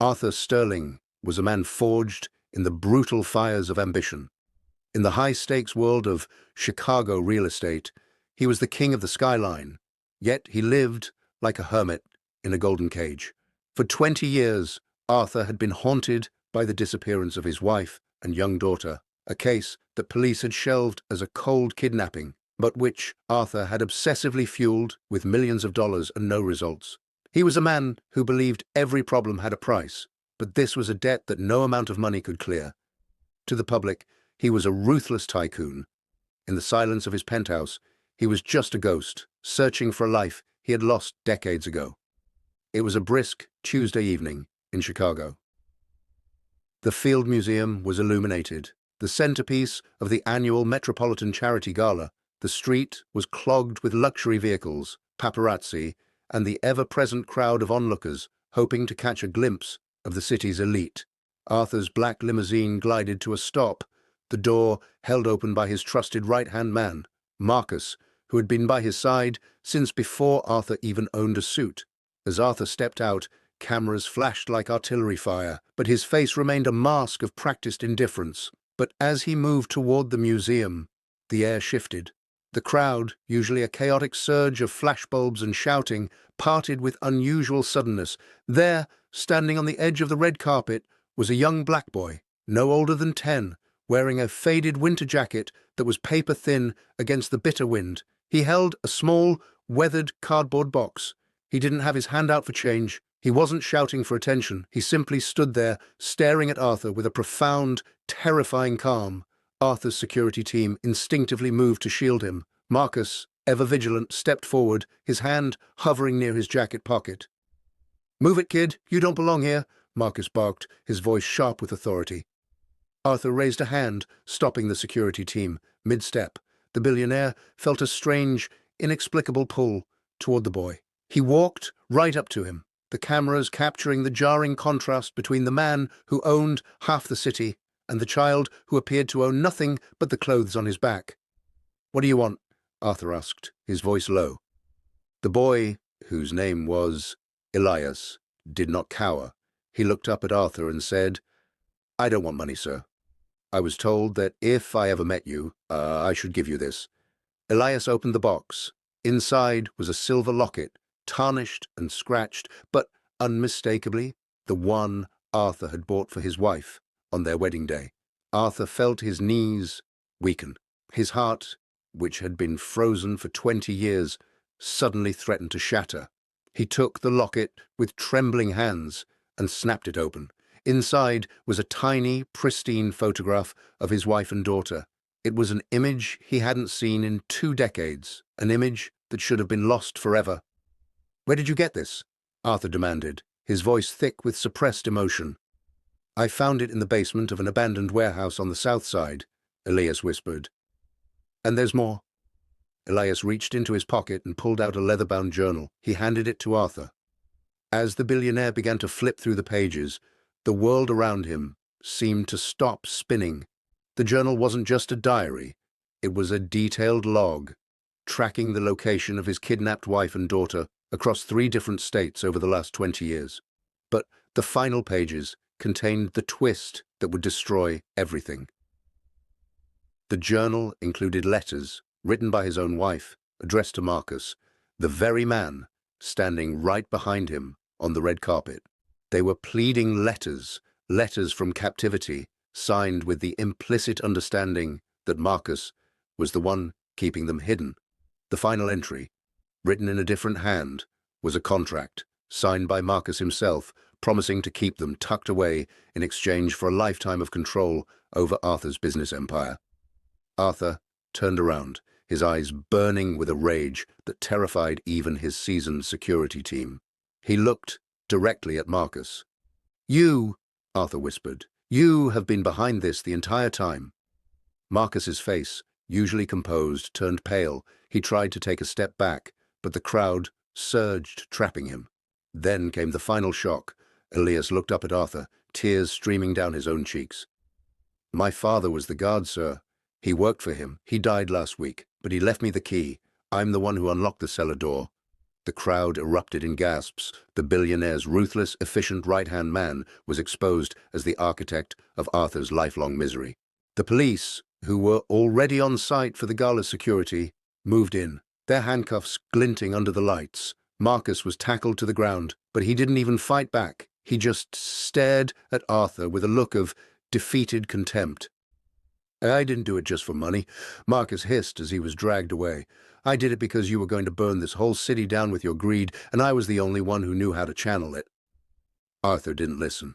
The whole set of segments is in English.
Arthur Sterling was a man forged in the brutal fires of ambition. In the high-stakes world of Chicago real estate, he was the king of the skyline, yet he lived like a hermit in a golden cage. For 20 years, Arthur had been haunted by the disappearance of his wife and young daughter, a case that police had shelved as a cold kidnapping, but which Arthur had obsessively fueled with millions of dollars and no results. He was a man who believed every problem had a price, but this was a debt that no amount of money could clear. To the public, he was a ruthless tycoon. In the silence of his penthouse, he was just a ghost, searching for a life he had lost decades ago. It was a brisk Tuesday evening in Chicago. The Field Museum was illuminated, the centerpiece of the annual Metropolitan Charity Gala. The street was clogged with luxury vehicles, paparazzi, and the ever-present crowd of onlookers hoping to catch a glimpse of the city's elite. Arthur's black limousine glided to a stop, the door held open by his trusted right-hand man, Marcus, who had been by his side since before Arthur even owned a suit. As Arthur stepped out, cameras flashed like artillery fire, but his face remained a mask of practiced indifference. But as he moved toward the museum, the air shifted. The crowd, usually a chaotic surge of flashbulbs and shouting, parted with unusual suddenness. There, standing on the edge of the red carpet, was a young black boy, no older than 10, wearing a faded winter jacket that was paper-thin against the bitter wind. He held a small, weathered cardboard box. He didn't have his hand out for change. He wasn't shouting for attention. He simply stood there, staring at Arthur with a profound, terrifying calm. Arthur's security team instinctively moved to shield him. Marcus, ever vigilant, stepped forward, his hand hovering near his jacket pocket. "Move it, kid. You don't belong here," Marcus barked, his voice sharp with authority. Arthur raised a hand, stopping the security team, mid-step. The billionaire felt a strange, inexplicable pull toward the boy. He walked right up to him, the cameras capturing the jarring contrast between the man who owned half the city and the child who appeared to own nothing but the clothes on his back. "What do you want?" Arthur asked, his voice low. The boy, whose name was Elias, did not cower. He looked up at Arthur and said, "I don't want money, sir. I was told that if I ever met you, I should give you this." Elias opened the box. Inside was a silver locket, tarnished and scratched, but unmistakably the one Arthur had bought for his wife on their wedding day. Arthur felt his knees weaken. His heart, which had been frozen for 20 years, suddenly threatened to shatter. He took the locket with trembling hands and snapped it open. Inside was a tiny, pristine photograph of his wife and daughter. It was an image he hadn't seen in 2 decades, an image that should have been lost forever. "Where did you get this?" Arthur demanded, his voice thick with suppressed emotion. "I found it in the basement of an abandoned warehouse on the south side," Elias whispered. "And there's more." Elias reached into his pocket and pulled out a leather-bound journal. He handed it to Arthur. As the billionaire began to flip through the pages, the world around him seemed to stop spinning. The journal wasn't just a diary. It was a detailed log, tracking the location of his kidnapped wife and daughter across 3 different states over the last 20 years. But the final pages contained the twist that would destroy everything. The journal included letters written by his own wife, addressed to Marcus, the very man standing right behind him on the red carpet. They were pleading letters, letters from captivity, signed with the implicit understanding that Marcus was the one keeping them hidden. The final entry, written in a different hand, was a contract, signed by Marcus himself, promising to keep them tucked away in exchange for a lifetime of control over Arthur's business empire. Arthur turned around, his eyes burning with a rage that terrified even his seasoned security team. He looked directly at Marcus. "You," Arthur whispered, "you have been behind this the entire time." Marcus's face, usually composed, turned pale. He tried to take a step back, but the crowd surged, trapping him. Then came the final shock. Elias looked up at Arthur, tears streaming down his own cheeks. "My father was the guard, sir. He worked for him. He died last week, but he left me the key. I'm the one who unlocked the cellar door." The crowd erupted in gasps. The billionaire's ruthless, efficient right-hand man was exposed as the architect of Arthur's lifelong misery. The police, who were already on site for the gala's security, moved in, their handcuffs glinting under the lights. Marcus was tackled to the ground, but he didn't even fight back. He just stared at Arthur with a look of defeated contempt. "I didn't do it just for money," Marcus hissed as he was dragged away. "I did it because you were going to burn this whole city down with your greed, and I was the only one who knew how to channel it." Arthur didn't listen.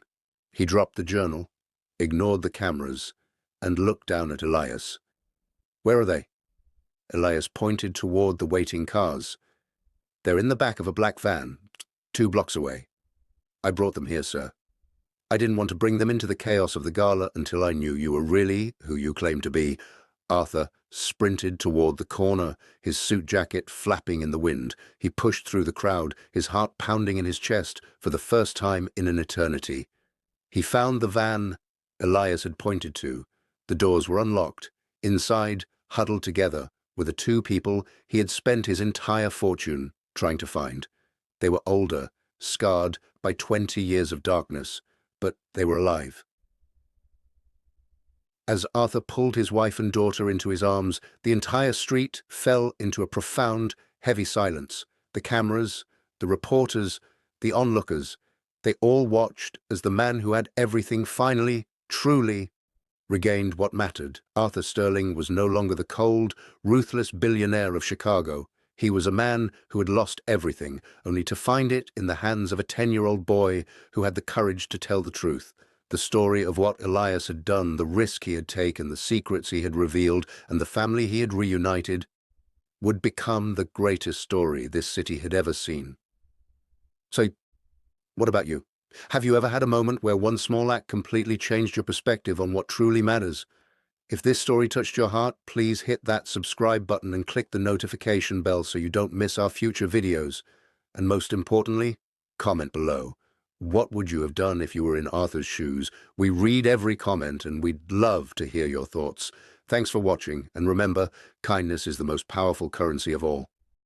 He dropped the journal, ignored the cameras, and looked down at Elias. "Where are they?" Elias pointed toward the waiting cars. "They're in the back of a black van, 2 blocks away. I brought them here, sir. I didn't want to bring them into the chaos of the gala until I knew you were really who you claim to be." Arthur sprinted toward the corner, his suit jacket flapping in the wind. He pushed through the crowd, his heart pounding in his chest for the first time in an eternity. He found the van Elias had pointed to. The doors were unlocked. Inside, huddled together, were the 2 people he had spent his entire fortune trying to find. They were older, scarred by 20 years of darkness, but they were alive. As Arthur pulled his wife and daughter into his arms, the entire street fell into a profound, heavy silence. The cameras, the reporters, the onlookers, they all watched as the man who had everything finally, truly, regained what mattered. Arthur Sterling was no longer the cold, ruthless billionaire of Chicago. He was a man who had lost everything, only to find it in the hands of a 10-year-old boy who had the courage to tell the truth. The story of what Elias had done, the risk he had taken, the secrets he had revealed, and the family he had reunited, would become the greatest story this city had ever seen. So, what about you? Have you ever had a moment where one small act completely changed your perspective on what truly matters? If this story touched your heart, please hit that subscribe button and click the notification bell so you don't miss our future videos. And most importantly, comment below. What would you have done if you were in Arthur's shoes? We read every comment and we'd love to hear your thoughts. Thanks for watching, and remember, kindness is the most powerful currency of all.